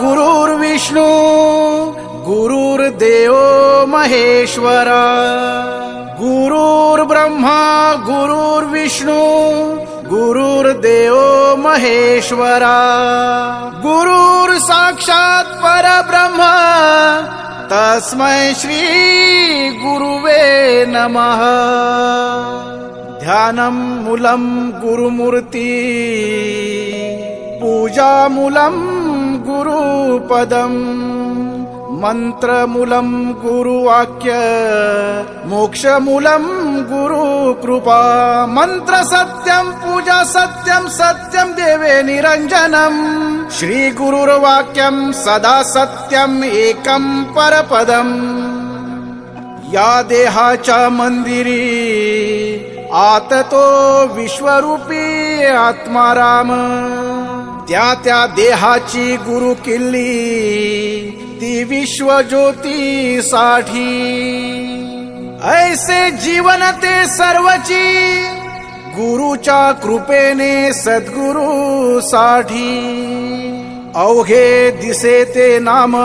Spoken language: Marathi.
गुरुर्विष्णू गुरुर्देव महेश्वरा गुरुर्ब्रह्मा गुरुर्विष्णू गुरुर्देव महेश्वरा गुरुर साक्षात परब्रह्म तस्मै श्री गुरुवे नमः। ध्यानं मूलं गुरुमूर्ति पूजामूलं गुरुपदम् मंत्रमूलं गुरुवाक्य मोक्षमूलं गुरुकृपा मंत्र सत्यं पूजा सत्यं सत्यं देवे निरंजनम् श्री गुरुर्वाक्यं सदा सत्यं एकं परपदम्। या देहाच्या मंदिरी आततो विश्वरूपी आत्माराम त्या त्या देहाची गुरु किल्ली ती विश्वज्योती साठी ऐसे जीवन ते सर्वची गुरुच्या कृपेने सद्गुरु साठी अवघे दिसे ते नाम